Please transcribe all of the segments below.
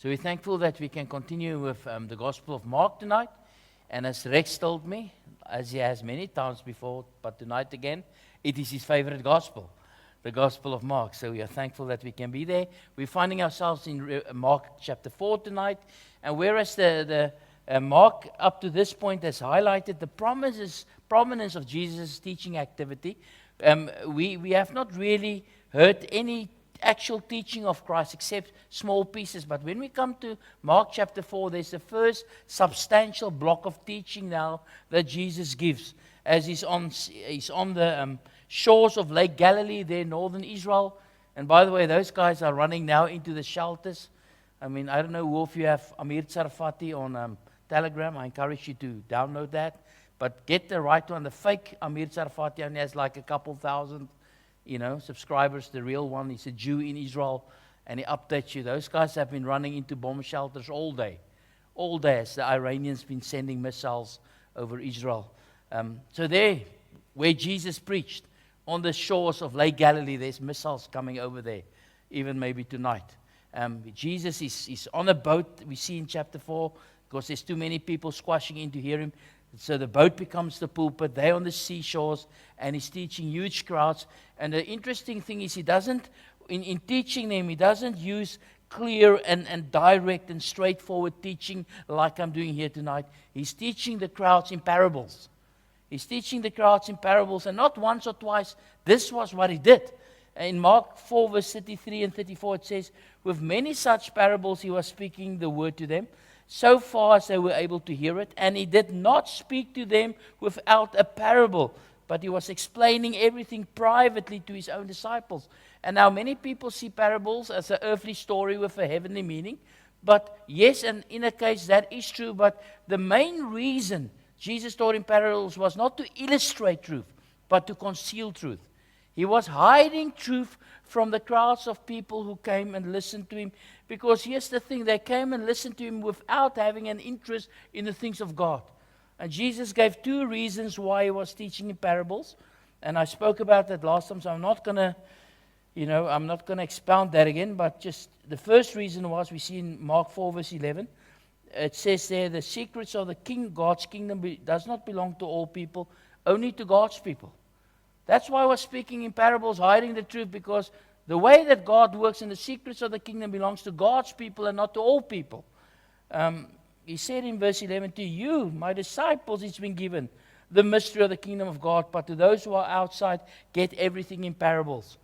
So we're thankful that we can continue with the Gospel of Mark tonight. And as Rex told me, as he has many times before, but tonight again, it is his favorite Gospel, the Gospel of Mark. So we are thankful that we can be there. We're finding ourselves in Mark chapter 4 tonight. And whereas the Mark up to this point has highlighted the prominence of Jesus' teaching activity, we have not really heard any actual teaching of Christ except small pieces. But when we come to Mark chapter 4, there's the first substantial block of teaching now that Jesus gives as he's on the shores of Lake Galilee there in northern Israel. And by the way, those guys are running now into the shelters. I mean, I don't know who of you have Amir Tsarfati on Telegram. I encourage you to download that. But get the right one. The fake Amir Tsarfati only has like a couple thousand, subscribers. The real one is a Jew in Israel, and he updates you. Those guys have been running into bomb shelters all day as the Iranians been sending missiles over Israel. So there, where Jesus preached, on the shores of Lake Galilee, there's missiles coming over there, even maybe tonight. Jesus is on a boat, we see in chapter 4, because there's too many people squashing in to hear him. So the boat becomes the pulpit. They're on the seashores, and he's teaching huge crowds. And the interesting thing is he doesn't, in teaching them, he doesn't use clear and direct and straightforward teaching like I'm doing here tonight. He's teaching the crowds in parables. He's teaching the crowds in parables, and not once or twice. This was what he did. In Mark 4, verse 33 and 34, it says, with many such parables he was speaking the word to them, so far as they were able to hear it, and he did not speak to them without a parable, but he was explaining everything privately to his own disciples. And now many people see parables as an earthly story with a heavenly meaning, but yes, and in a case that is true, but the main reason Jesus taught in parables was not to illustrate truth, but to conceal truth. He was hiding truth from the crowds of people who came and listened to him. Because here's the thing, they came and listened to him without having an interest in the things of God. And Jesus gave two reasons why he was teaching in parables. And I spoke about that last time, so I'm not going to expound that again. But just the first reason was, we see in Mark 4, verse 11, it says there, the secrets of the God's kingdom does not belong to all people, only to God's people. That's why I was speaking in parables, hiding the truth, because the way that God works in the secrets of the kingdom belongs to God's people and not to all people. He said in verse 11, to you, my disciples, it's been given the mystery of the kingdom of God, but to those who are outside, get everything in parables.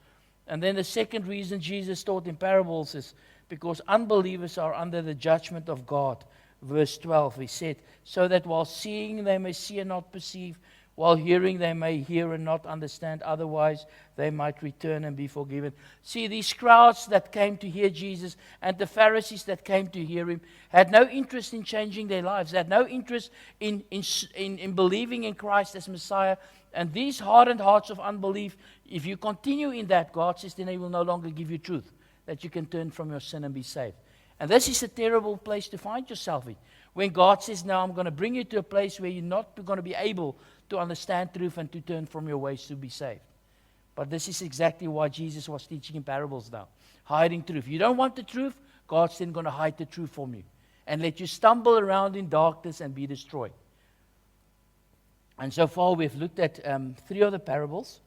And then the second reason Jesus taught in parables is because unbelievers are under the judgment of God. Verse 12, he said, so that while seeing they may see and not perceive, while hearing they may hear and not understand, otherwise they might return and be forgiven. See, these crowds that came to hear Jesus and the Pharisees that came to hear him had no interest in changing their lives. They had no interest in believing in Christ as Messiah. And these hardened hearts of unbelief, if you continue in that, God says then he will no longer give you truth, that you can turn from your sin and be saved. And this is a terrible place to find yourself in. When God says, now I'm going to bring you to a place where you're not going to be able to understand truth and to turn from your ways to be saved. But this is exactly why Jesus was teaching in parables now. Hiding truth. You don't want the truth, God's then going to hide the truth from you and let you stumble around in darkness and be destroyed. And so far we've looked at 3 of the parables.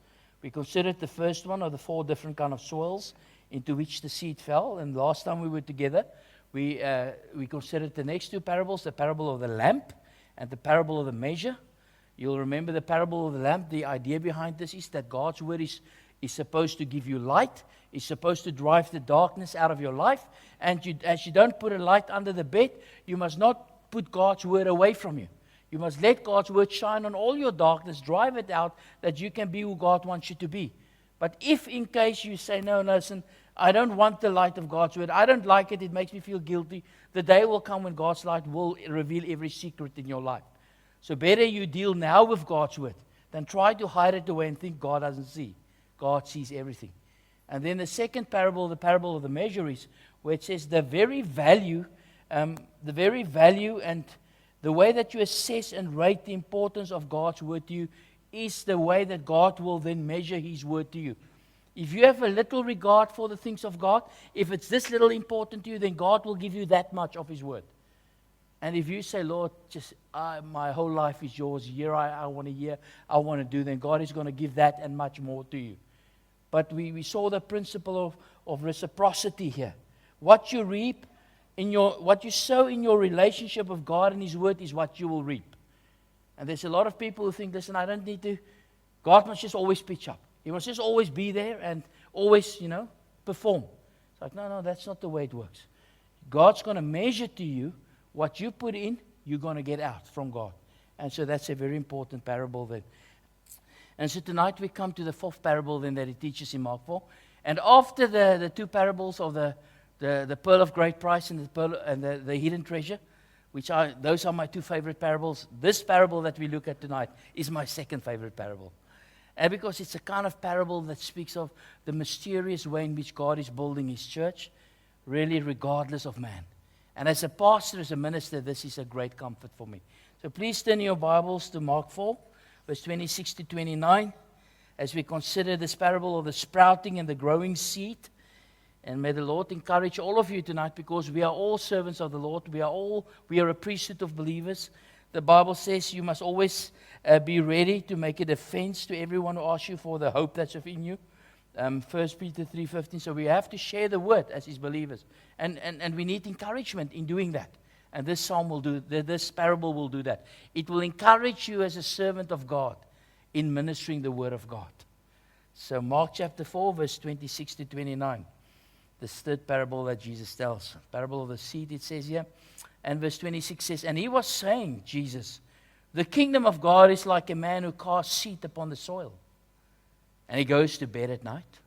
We considered the first one of the 4 different kind of soils into which the seed fell. And last time we were together, we considered the next 2 parables, the parable of the lamp and the parable of the measure. You'll remember the parable of the lamp. The idea behind this is that God's word is supposed to give you light, is supposed to drive the darkness out of your life. And as you don't put a light under the bed, you must not put God's word away from you. You must let God's word shine on all your darkness, drive it out, that you can be who God wants you to be. But if in case you say, no, listen, I don't want the light of God's word, I don't like it, it makes me feel guilty, the day will come when God's light will reveal every secret in your life. So better you deal now with God's word than try to hide it away and think God doesn't see. God sees everything. And then the second parable, the parable of the measure, is where it says the very value and the way that you assess and rate the importance of God's word to you is the way that God will then measure his word to you. If you have a little regard for the things of God, if it's this little important to you, then God will give you that much of His word. And if you say, Lord, just my whole life is yours, here I want to hear, I want to do, then God is going to give that and much more to you. But we saw the principle of reciprocity here. What you reap, what you sow in your relationship with God and His word is what you will reap. And there's a lot of people who think, listen, I don't need to, God must just always pitch up. He must just always be there and always, perform. It's like, no, that's not the way it works. God's going to measure to you what you put in, you're going to get out from God. And so that's a very important parable then. And so tonight we come to the fourth parable then that He teaches in Mark 4. And after the two parables of the pearl of great price and the hidden treasure, those are my two favorite parables. This parable that we look at tonight is my second favorite parable. And because it's a kind of parable that speaks of the mysterious way in which God is building His church, really regardless of man. And as a pastor, as a minister, this is a great comfort for me. So please turn your Bibles to Mark 4, verse 26 to 29, as we consider this parable of the sprouting and the growing seed. And may the Lord encourage all of you tonight, because we are all servants of the Lord. We are a priesthood of believers. The Bible says you must always be ready to make a defense to everyone who asks you for the hope that's within you. 1 Peter 3:15. So we have to share the word as His believers. And we need encouragement in doing that. And this parable will do that. It will encourage you as a servant of God in ministering the word of God. So Mark chapter 4, verse 26 to 29. This third parable that Jesus tells. Parable of the seed, it says here. And verse 26 says, and He was saying, Jesus, the kingdom of God is like a man who casts seed upon the soil. And he goes to bed at night.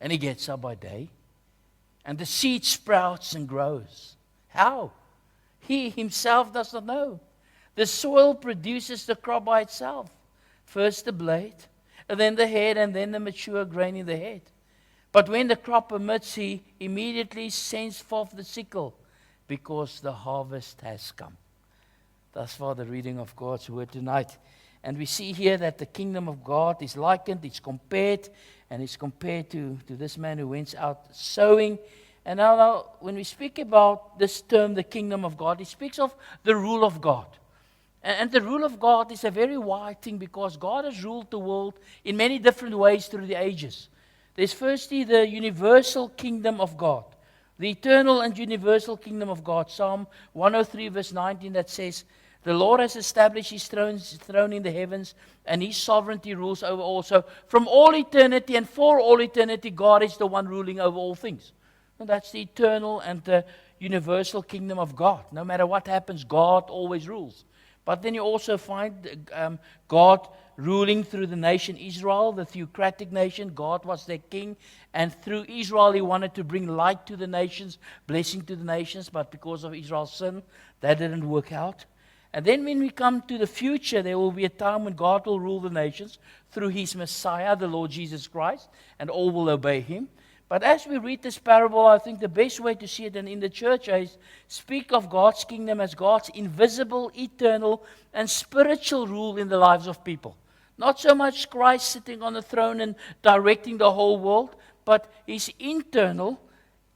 And he gets up by day. And the seed sprouts and grows. How? He himself does not know. The soil produces the crop by itself. First the blade, and then the head, and then the mature grain in the head. But when the crop permits, he immediately sends forth the sickle, because the harvest has come. Thus far the reading of God's word tonight. And we see here that the kingdom of God is likened, it's compared to this man who went out sowing. And now when we speak about this term, the kingdom of God, it speaks of the rule of God. And the rule of God is a very wide thing, because God has ruled the world in many different ways through the ages. There's firstly the universal kingdom of God. The eternal and universal kingdom of God. Psalm 103 verse 19 that says, the Lord has established His throne in the heavens, and His sovereignty rules over all. So from all eternity and for all eternity, God is the one ruling over all things. And that's the eternal and the universal kingdom of God. No matter what happens, God always rules. But then you also find God ruling through the nation Israel, the theocratic nation. God was their king. And through Israel, He wanted to bring light to the nations, blessing to the nations. But because of Israel's sin, that didn't work out. And then when we come to the future, there will be a time when God will rule the nations through His Messiah, the Lord Jesus Christ, and all will obey Him. But as we read this parable, I think the best way to see it, and in the church age, speak of God's kingdom as God's invisible, eternal, and spiritual rule in the lives of people. Not so much Christ sitting on the throne and directing the whole world, but His internal,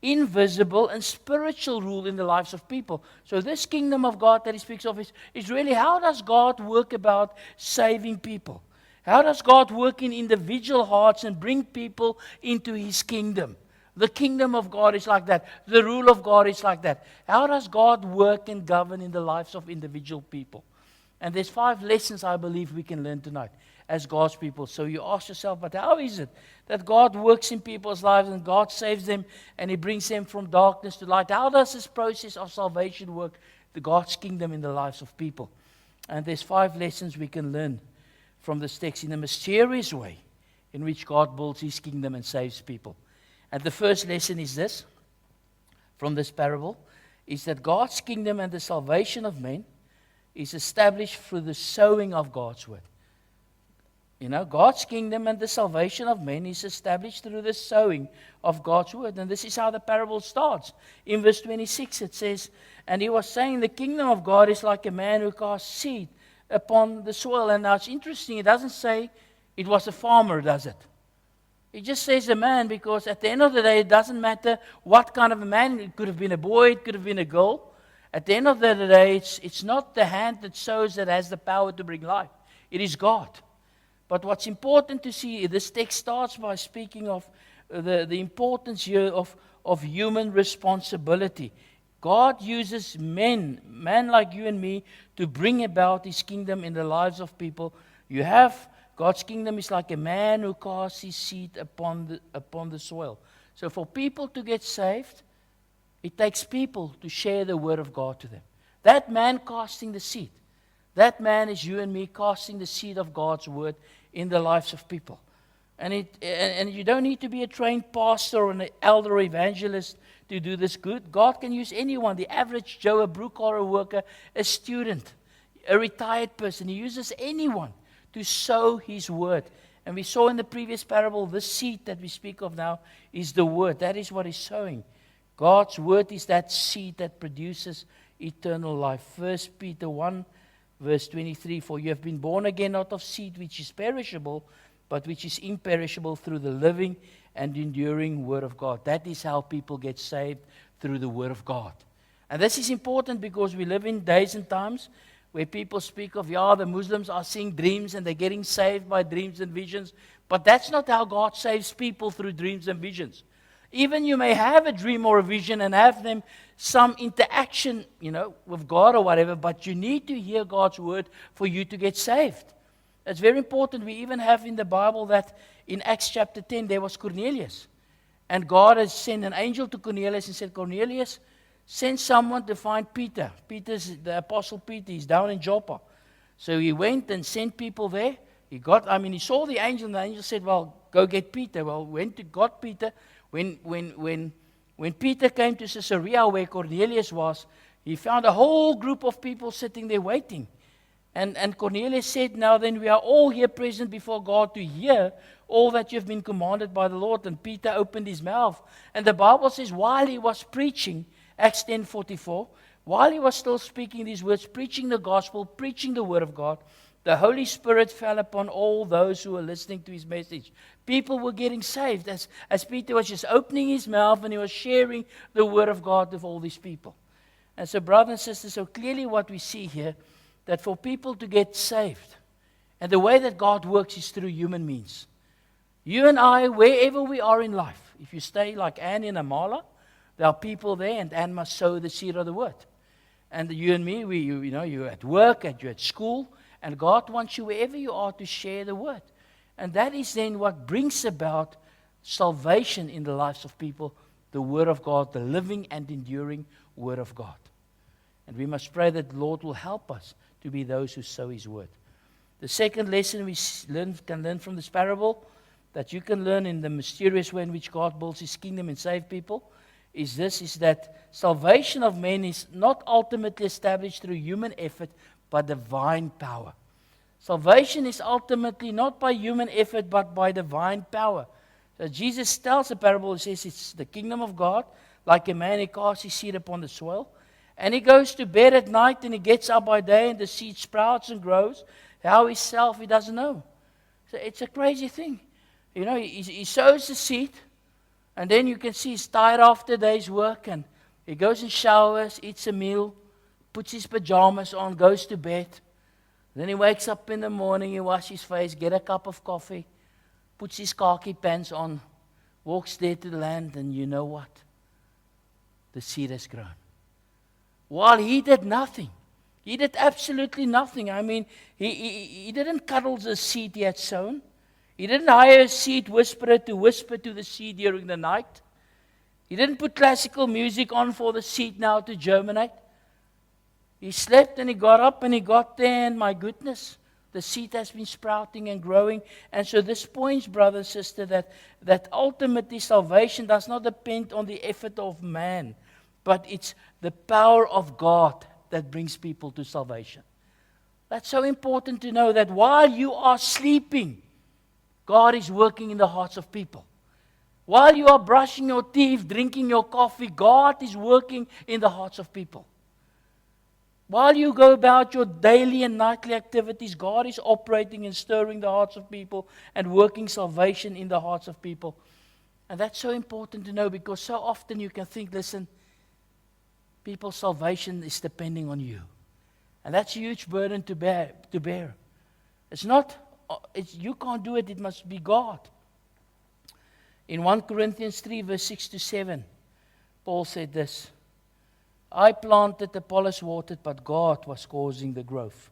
invisible, and spiritual rule in the lives of people. So this kingdom of God that He speaks of is really, how does God work about saving people? How does God work in individual hearts and bring people into His kingdom? The kingdom of God is like that. The rule of God is like that. How does God work and govern in the lives of individual people? And there's 5 lessons I believe we can learn tonight as God's people. So you ask yourself, but how is it that God works in people's lives and God saves them and He brings them from darkness to light? How does this process of salvation work, the God's kingdom in the lives of people? And there's 5 lessons we can learn from this text in a mysterious way in which God builds His kingdom and saves people. And the first lesson is this, from this parable, is that God's kingdom and the salvation of men is established through the sowing of God's word. You know, God's kingdom and the salvation of men is established through the sowing of God's word. And this is how the parable starts. In verse 26 it says, and He was saying, the kingdom of God is like a man who casts seed upon the soil. And now it's interesting, it doesn't say it was a farmer, does it? He just says a man because at the end of the day, it doesn't matter what kind of a man. It could have been a boy, it could have been a girl. At the end of the day, it's not the hand that sows that has the power to bring life. It is God. But what's important to see, this text starts by speaking of the importance here of human responsibility. God uses men like you and me, to bring about His kingdom in the lives of people. God's kingdom is like a man who casts his seed upon the soil. So for people to get saved, it takes people to share the word of God to them. That man casting the seed, that man is you and me casting the seed of God's word in the lives of people. And you don't need to be a trained pastor or an elder or evangelist to do this good. God can use anyone, the average Joe, a blue-collar worker, a student, a retired person. He uses anyone to sow His word. And we saw in the previous parable, this seed that we speak of now is the word. That is what He's sowing. God's word is that seed that produces eternal life. 1 Peter 1, verse 23, for you have been born again not of seed which is perishable, but which is imperishable through the living and enduring word of God. That is how people get saved, through the word of God. And this is important because we live in days and times where people speak of, the Muslims are seeing dreams and they're getting saved by dreams and visions. But that's not how God saves people, through dreams and visions. Even you may have a dream or a vision and have them some interaction, with God or whatever, but you need to hear God's word for you to get saved. It's very important. We even have in the Bible that in Acts chapter 10, there was Cornelius. And God has sent an angel to Cornelius and said, Cornelius, send someone to find Peter. The Apostle Peter, he's down in Joppa. So he went and sent people there. He saw the angel, and the angel said, well, go get Peter. Well, got Peter. When Peter came to Caesarea, where Cornelius was, he found a whole group of people sitting there waiting. And Cornelius said, now then, we are all here present before God to hear all that you've been commanded by the Lord. And Peter opened his mouth. And the Bible says, while he was preaching, Acts 10:44, while he was still speaking these words, preaching the gospel, preaching the word of God, the Holy Spirit fell upon all those who were listening to his message. People were getting saved as Peter was just opening his mouth and he was sharing the word of God with all these people. And so, brothers and sisters, so clearly what we see here, that for people to get saved, and the way that God works is through human means. You and I, wherever we are in life, if you stay like Anne in Amala, there are people there, and Anne must sow the seed of the word. And you and me, you're at work, and you're at school, and God wants you wherever you are to share the word. And that is then what brings about salvation in the lives of people, the word of God, the living and enduring word of God. And we must pray that the Lord will help us to be those who sow His word. The second lesson we can learn from this parable, that you can learn in the mysterious way in which God builds His kingdom and save people, is that salvation of men is not ultimately established through human effort, but divine power. Salvation is ultimately not by human effort, but by divine power. So Jesus tells a parable, he says it's the kingdom of God, like a man who casts his seed upon the soil. And he goes to bed at night and he gets up by day and the seed sprouts and grows. How himself, he doesn't know. So it's a crazy thing. He sows the seed, and then you can see he's tired after a day's work, and he goes and showers, eats a meal, puts his pajamas on, goes to bed. Then he wakes up in the morning, he washes his face, get a cup of coffee, puts his khaki pants on, walks there to the land, and you know what? The seed has grown. While he did nothing. He did absolutely nothing. He didn't cuddle the seed he had sown. He didn't hire a seed whisperer to whisper to the seed during the night. He didn't put classical music on for the seed now to germinate. He slept and he got up and he got there, and my goodness, the seed has been sprouting and growing. And so this points, brother and sister, that ultimately salvation does not depend on the effort of man, but it's the power of God that brings people to salvation. That's so important to know, that while you are sleeping, God is working in the hearts of people. While you are brushing your teeth, drinking your coffee, God is working in the hearts of people. While you go about your daily and nightly activities, God is operating and stirring the hearts of people and working salvation in the hearts of people. And that's so important to know, because so often you can think, listen, people's salvation is depending on you. And that's a huge burden to bear. It's not, you can't do it, it must be God. In 1 Corinthians 3, verse 6 to 7, Paul said this: I planted, Apollos watered, but God was causing the growth.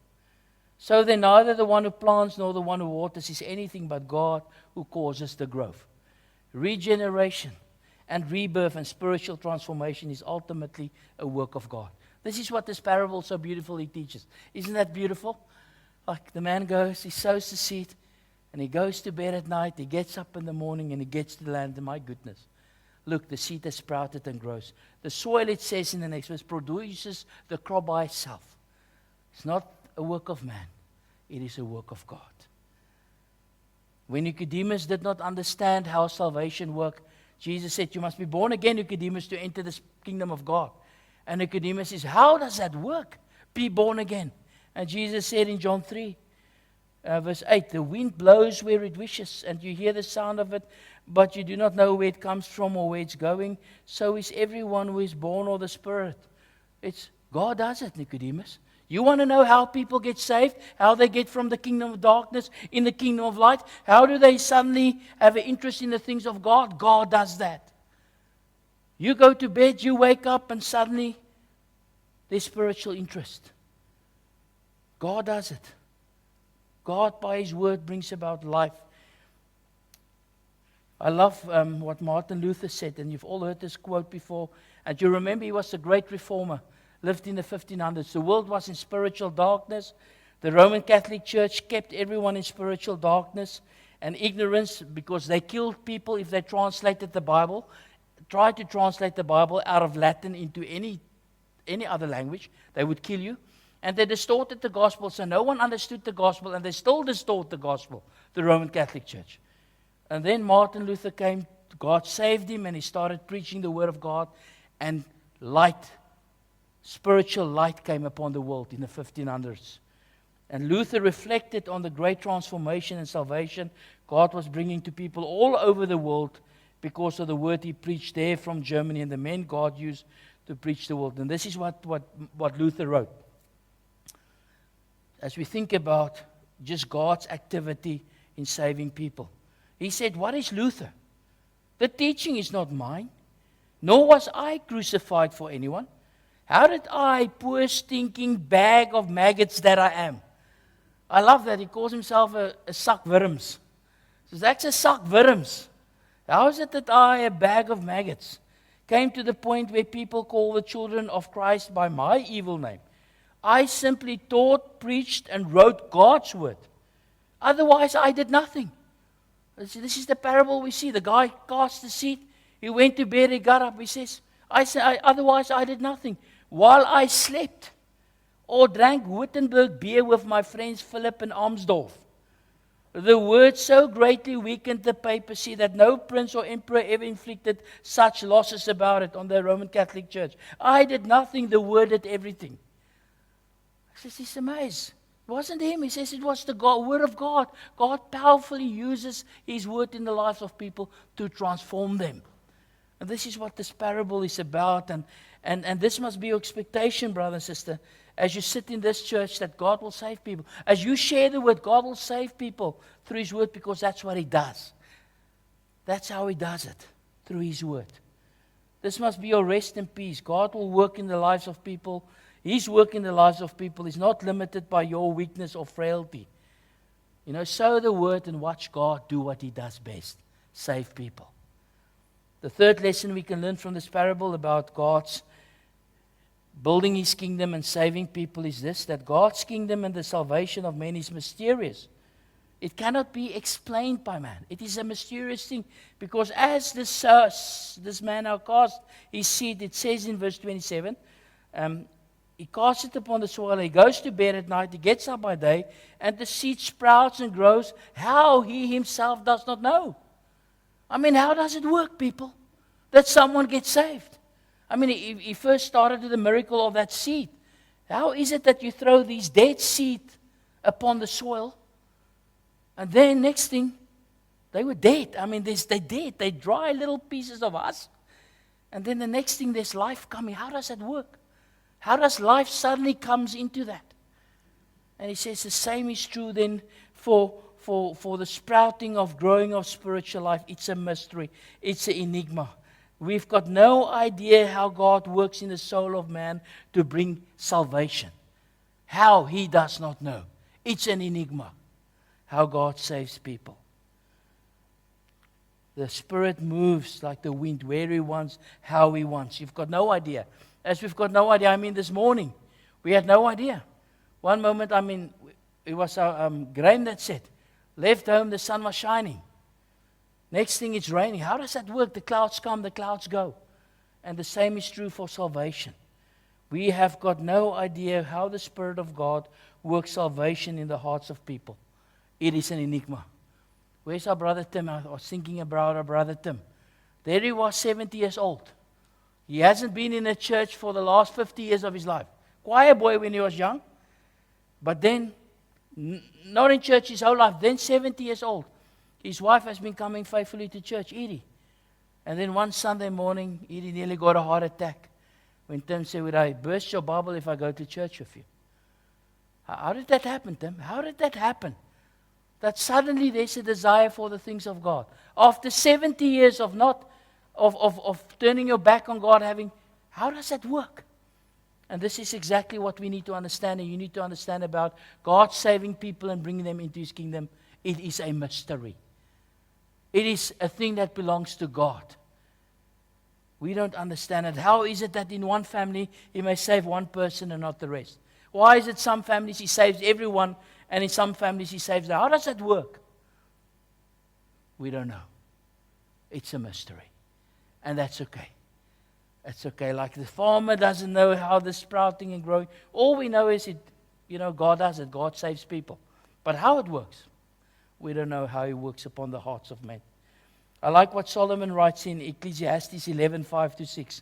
So then neither the one who plants nor the one who waters is anything but God who causes the growth. Regeneration and rebirth and spiritual transformation is ultimately a work of God. This is what this parable so beautifully teaches. Isn't that beautiful? Like the man goes, he sows the seed, and he goes to bed at night, he gets up in the morning, and he gets to the land, and my goodness, look, the seed has sprouted and grows. The soil, it says in the next verse, produces the crop by itself. It's not a work of man. It is a work of God. When Nicodemus did not understand how salvation worked, Jesus said, you must be born again, Nicodemus, to enter the kingdom of God. And Nicodemus says, how does that work? Be born again. And Jesus said in John 3, verse 8, the wind blows where it wishes, and you hear the sound of it, but you do not know where it comes from or where it's going. So is everyone who is born of the Spirit. It's God does it, Nicodemus. You want to know how people get saved? How they get from the kingdom of darkness in the kingdom of light? How do they suddenly have an interest in the things of God? God does that. You go to bed, you wake up, and suddenly there's spiritual interest. God does it. God, by His word, brings about life. I love what Martin Luther said, and you've all heard this quote before. And you remember he was a great reformer, lived in the 1500s. The world was in spiritual darkness. The Roman Catholic Church kept everyone in spiritual darkness and ignorance, because they killed people if they translated the Bible, tried to translate the Bible out of Latin into any other language. They would kill you. And they distorted the gospel, so no one understood the gospel, and they still distort the gospel, the Roman Catholic Church. And then Martin Luther came, God saved him, and he started preaching the word of God, and light, spiritual light came upon the world in the 1500s. And Luther reflected on the great transformation and salvation God was bringing to people all over the world because of the word he preached there from Germany and the men God used to preach the world. And this is what Luther wrote. As we think about just God's activity in saving people. He said, what is Luther? The teaching is not mine, nor was I crucified for anyone. How did I, poor stinking bag of maggots that I am? I love that. He calls himself a sak wurms. He says, that's a sak wurms. How is it that I, a bag of maggots, came to the point where people call the children of Christ by my evil name? I simply taught, preached, and wrote God's word. Otherwise, I did nothing. This is the parable we see. The guy cast the seed. He went to bed. He got up. He says, otherwise, I did nothing. While I slept or drank Wittenberg beer with my friends Philip and Amsdorf, the word so greatly weakened the papacy that no prince or emperor ever inflicted such losses about it on the Roman Catholic Church. I did nothing. The word did everything. He says, he's amazed. It wasn't him. He says it was the word of God. God powerfully uses His word in the lives of people to transform them. And this is what this parable is about. And this must be your expectation, brother and sister, as you sit in this church, that God will save people. As you share the word, God will save people through His word, because that's what He does. That's how He does it, through His word. This must be your rest and peace. God will work in the lives of people. His work in the lives of people is not limited by your weakness or frailty. Sow the word and watch God do what He does best. Save people. The third lesson we can learn from this parable about God's building His kingdom and saving people is this: that God's kingdom and the salvation of men is mysterious. It cannot be explained by man. It is a mysterious thing, because as this man now cast his seed, it says in verse 27, he casts it upon the soil, he goes to bed at night, he gets up by day, and the seed sprouts and grows. How he himself does not know. How does it work, people, that someone gets saved? He first started with the miracle of that seed. How is it that you throw these dead seed upon the soil, and then next thing, they were dead. I mean, they're dead. They're dry little pieces of us. And then the next thing, there's life coming. How does that work? How does life suddenly comes into that? And he says the same is true then for the sprouting of growing of spiritual life. It's a mystery. It's an enigma. We've got no idea how God works in the soul of man to bring salvation. How, he does not know. It's an enigma. How God saves people. The Spirit moves like the wind, where He wants, how He wants. You've got no idea. As we've got no idea, this morning, we had no idea. One moment, it was our Graham that said, left home, the sun was shining. Next thing, it's raining. How does that work? The clouds come, the clouds go. And the same is true for salvation. We have got no idea how the Spirit of God works salvation in the hearts of people. It is an enigma. Where's our brother Tim? I was thinking about our brother Tim. There he was, 70 years old. He hasn't been in a church for the last 50 years of his life. Choir boy when he was young. But then, not in church his whole life. Then 70 years old. His wife has been coming faithfully to church, Edie. And then one Sunday morning, Edie nearly got a heart attack. When Tim said, would I burst your Bible if I go to church with you? How did that happen, Tim? How did that happen? That suddenly there's a desire for the things of God. After 70 years of turning your back on God, how does that work? And this is exactly what we need to understand, and you need to understand about God saving people and bringing them into His kingdom. It is a mystery. It is a thing that belongs to God. We don't understand it. How is it that in one family He may save one person and not the rest? Why is it some families He saves everyone, and in some families He saves them? How does that work? We don't know. It's a mystery. And that's okay. That's okay. Like the farmer doesn't know how the sprouting and growing. All we know is God does it. God saves people. But how it works, we don't know how He works upon the hearts of men. I like what Solomon writes in Ecclesiastes 11:5-6.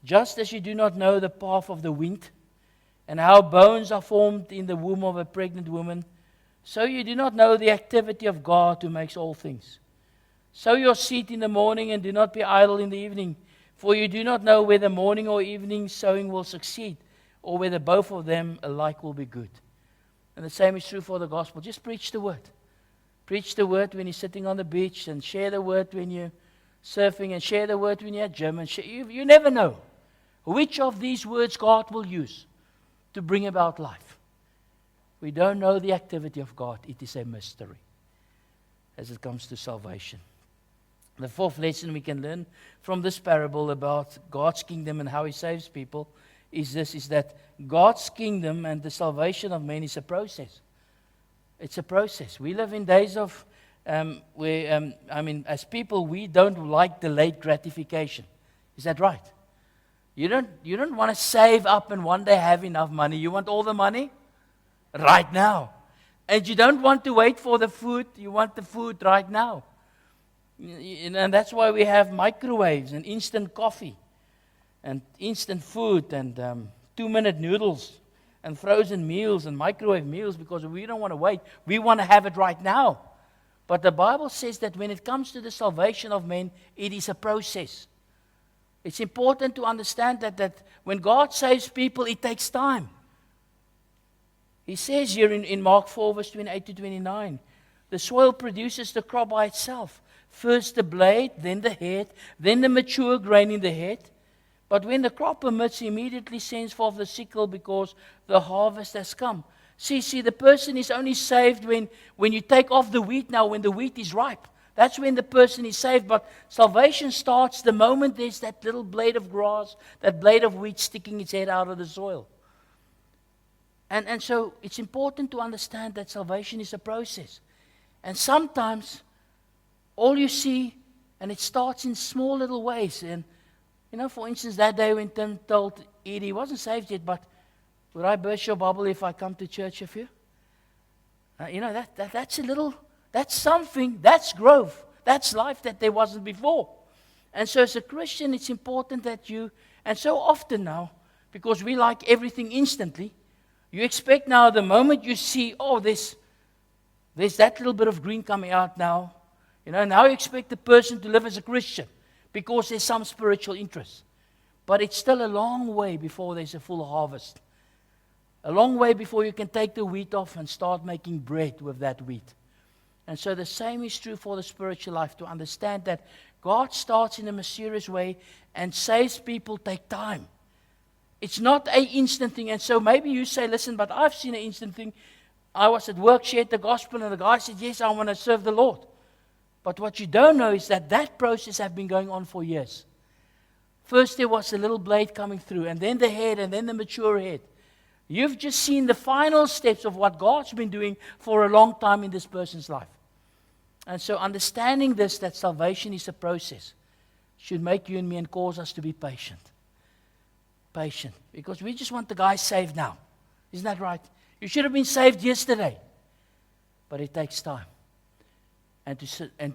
Just as you do not know the path of the wind, and how bones are formed in the womb of a pregnant woman, so you do not know the activity of God who makes all things. Sow your seed in the morning, and do not be idle in the evening, for you do not know whether morning or evening sowing will succeed, or whether both of them alike will be good. And the same is true for the gospel. Just preach the word. Preach the word when you're sitting on the beach, and share the word when you're surfing, and share the word when you're at gym. And you never know which of these words God will use to bring about life. We don't know the activity of God. It is a mystery as it comes to salvation. The fourth lesson we can learn from this parable about God's kingdom and how He saves people is that God's kingdom and the salvation of men is a process. It's a process. We live in days of where, as people, we don't like delayed gratification. Is that right? You don't want to save up and one day have enough money. You want all the money right now. And you don't want to wait for the food. You want the food right now. And that's why we have microwaves and instant coffee and instant food and 2-minute noodles and frozen meals and microwave meals, because we don't want to wait. We want to have it right now. But the Bible says that when it comes to the salvation of men, it is a process. It's important to understand that when God saves people, it takes time. He says here in Mark 4, verse 28-29, the soil produces the crop by itself. First the blade, then the head, then the mature grain in the head. But when the crop permits, he immediately sends forth the sickle, because the harvest has come. See, the person is only saved when you take off the wheat now, when the wheat is ripe. That's when the person is saved. But salvation starts the moment there's that little blade of grass, that blade of wheat sticking its head out of the soil. And so it's important to understand that salvation is a process. And sometimes all you see, and it starts in small little ways. And, for instance, that day when Tim told Edie, he wasn't saved yet, but would I burst your bubble if I come to church with you? That's something, that's growth, that's life that there wasn't before. And so as a Christian, it's important that and so often now, because we like everything instantly. You expect now the moment you see, oh, there's that little bit of green coming out now. Now you expect the person to live as a Christian because there's some spiritual interest. But it's still a long way before there's a full harvest. A long way before you can take the wheat off and start making bread with that wheat. And so the same is true for the spiritual life, to understand that God starts in a mysterious way and saves people take time. It's not an instant thing. And so maybe you say, listen, but I've seen an instant thing. I was at work, shared the gospel, and the guy said, yes, I want to serve the Lord. But what you don't know is that process has been going on for years. First there was a little blade coming through, and then the head, and then the mature head. You've just seen the final steps of what God's been doing for a long time in this person's life. And so understanding this, that salvation is a process, should make you and me and cause us to be patient. Patient. Because we just want the guy saved now. Isn't that right? You should have been saved yesterday. But it takes time. And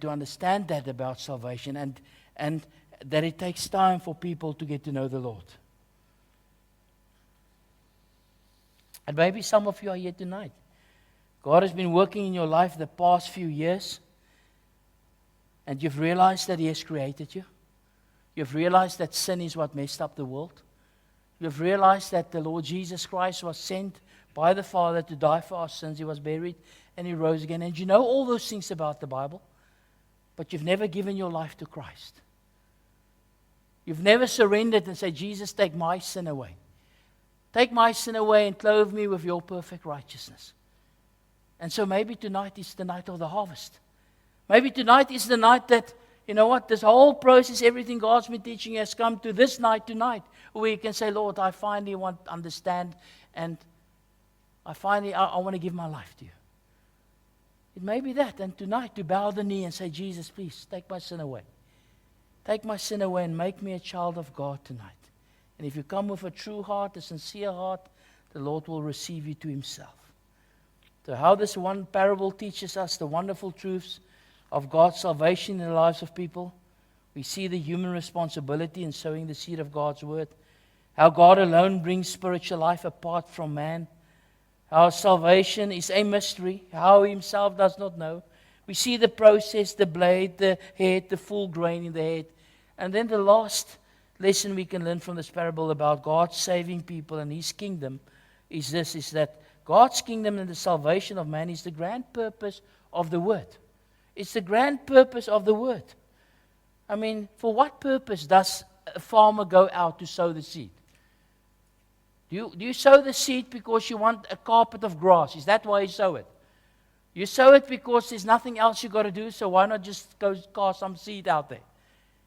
to understand that about salvation, and that it takes time for people to get to know the Lord. And maybe some of you are here tonight. God has been working in your life the past few years. And you've realized that He has created you. You've realized that sin is what messed up the world. You've realized that the Lord Jesus Christ was sent by the Father to die for our sins. He was buried and He rose again. And you know all those things about the Bible. But you've never given your life to Christ. You've never surrendered and said, Jesus, take my sin away. Take my sin away and clothe me with your perfect righteousness. And so maybe tonight is the night of the harvest. Maybe tonight is the night that, this whole process, everything God's been teaching has come to this night tonight, where you can say, Lord, I finally want to understand, and I want to give my life to you. It may be that, and tonight to bow the knee and say, Jesus, please, take my sin away. Take my sin away and make me a child of God tonight. And if you come with a true heart, a sincere heart, the Lord will receive you to Himself. So how this one parable teaches us the wonderful truths of God's salvation in the lives of people. We see the human responsibility in sowing the seed of God's word. How God alone brings spiritual life apart from man. How salvation is a mystery. How He Himself does not know. We see the process, the blade, the head, the full grain in the head. And then the last lesson we can learn from this parable about God saving people and His kingdom is that God's kingdom and the salvation of man is the grand purpose of the word. It's the grand purpose of the word. I mean, for what purpose does a farmer go out to sow the seed? Do you sow the seed because you want a carpet of grass? Is that why you sow it? You sow it because there's nothing else you got to do, so why not just go cast some seed out there?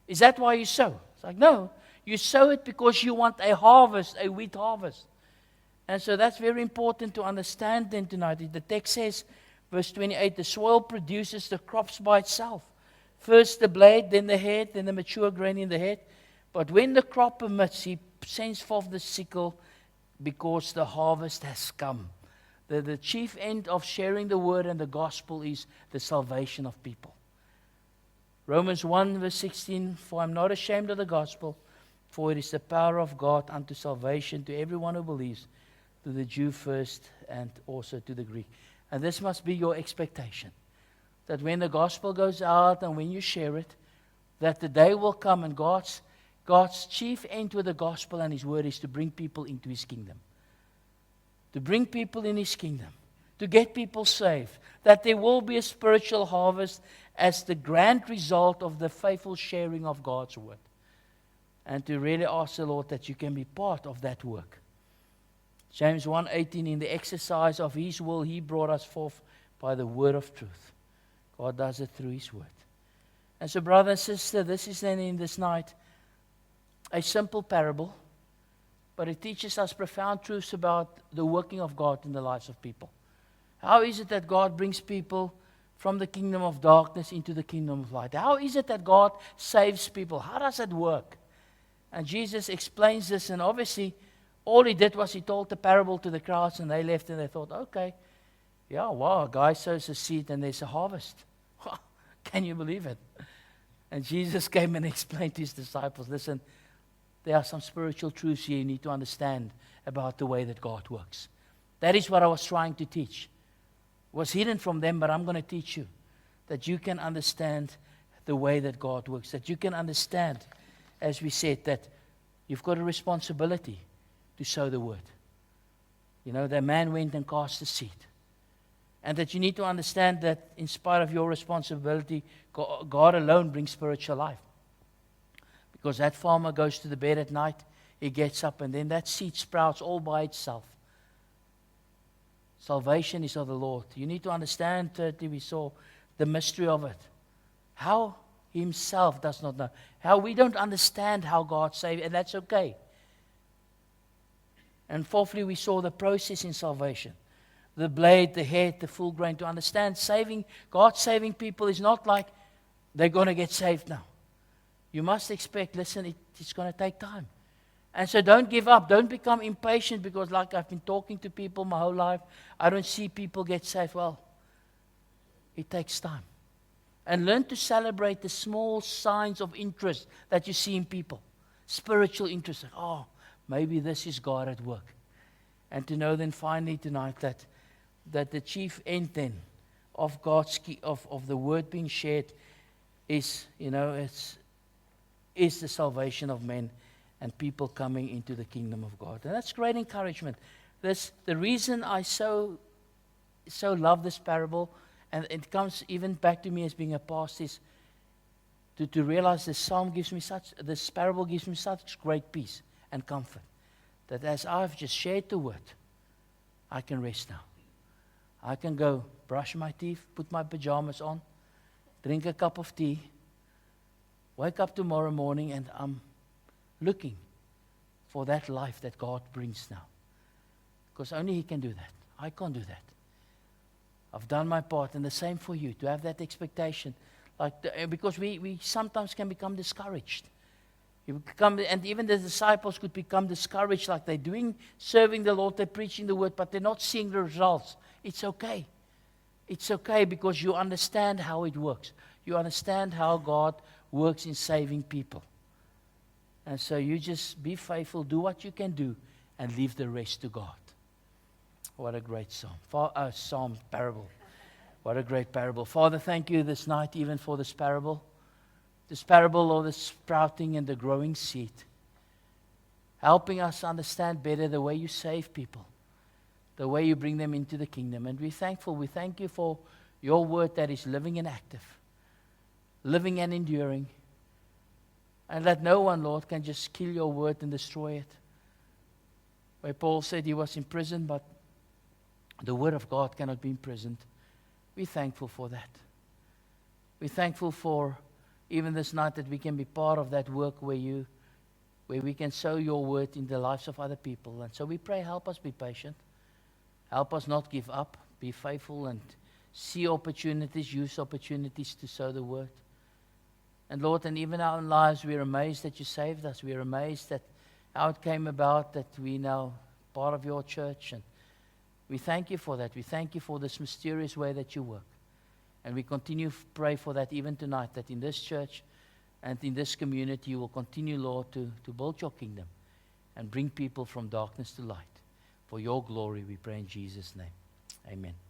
Is that why you sow? It's like, no. You sow it because you want a harvest, a wheat harvest. And so that's very important to understand then tonight. The text says, verse 28, the soil produces the crops by itself. First the blade, then the head, then the mature grain in the head. But when the crop permits, He sends forth the sickle because the harvest has come. The chief end of sharing the word and the gospel is the salvation of people. Romans 1 verse 16, for I am not ashamed of the gospel, for it is the power of God unto salvation to everyone who believes, to the Jew first and also to the Greek. And this must be your expectation, that when the gospel goes out and when you share it, that the day will come and God's chief end with the gospel and His word is to bring people into His kingdom. To bring people in His kingdom. To get people saved. That there will be a spiritual harvest as the grand result of the faithful sharing of God's word. And to really ask the Lord that you can be part of that work. James 1:18, in the exercise of His will, He brought us forth by the word of truth. God does it through His word. And so, brother and sister, this is then in this night a simple parable, but it teaches us profound truths about the working of God in the lives of people. How is it that God brings people from the kingdom of darkness into the kingdom of light? How is it that God saves people? How does that work? And Jesus explains this, and obviously all He did was He told the parable to the crowds, and they left and they thought, okay, yeah, wow, a guy sows a seed and there's a harvest. Can you believe it? And Jesus came and explained to His disciples, listen, there are some spiritual truths here you need to understand about the way that God works. That is what I was trying to teach. It was hidden from them, but I'm going to teach you that you can understand the way that God works, that you can understand, as we said, that you've got a responsibility to sow the word. You know, the man went and cast the seed. And that you need to understand that in spite of your responsibility, God alone brings spiritual life. Because that farmer goes to the bed at night, he gets up, and then that seed sprouts all by itself. Salvation is of the Lord. You need to understand, we saw the mystery of it. How He Himself does not know. How we don't understand how God saves, and that's okay. And fourthly, we saw the process in salvation. The blade, the head, the full grain. To understand God saving people is not like they're going to get saved now. You must expect, listen, it's going to take time. And so don't give up. Don't become impatient because like I've been talking to people my whole life, I don't see people get saved. Well, it takes time. And learn to celebrate the small signs of interest that you see in people. Spiritual interest. Oh, maybe this is God at work. And to know then finally tonight that the chief end then of God's of the word being shared is, is the salvation of men and people coming into the kingdom of God. And that's great encouragement. The reason I so love this parable, and it comes even back to me as being a pastor, is to realize this parable gives me such great peace and comfort that as I've just shared the word, I can rest now. I can go brush my teeth, put my pajamas on, drink a cup of tea, wake up tomorrow morning, and I'm looking for that life that God brings now. Because only He can do that. I can't do that. I've done my part, and the same for you, to have that expectation. Because we sometimes can become discouraged. And even the disciples could become discouraged, like they're serving the Lord, they're preaching the word, but they're not seeing the results. It's okay. It's okay because you understand how it works. You understand how God works in saving people. And so you just be faithful, do what you can do, and leave the rest to God. What a great parable. What a great parable. Father, thank you this night even for this parable. This parable of the sprouting and the growing seed. Helping us understand better the way you save people. The way you bring them into the kingdom. And we're thankful. We thank you for your word that is living and active. Living and enduring. And that no one, Lord, can just kill your word and destroy it. Where Paul said he was imprisoned, but the word of God cannot be imprisoned. We're thankful for that. We're thankful for even this night that we can be part of that work where we can sow your word in the lives of other people. And so we pray, help us be patient. Help us not give up. Be faithful and see opportunities, use opportunities to sow the word. And Lord, and even our own lives, we're amazed that you saved us. We're amazed that how it came about that we now part of your church. And we thank you for that. We thank you for this mysterious way that you work. And we continue to pray for that even tonight, that in this church and in this community you will continue, Lord, to build your kingdom and bring people from darkness to light. For your glory, we pray in Jesus' name. Amen.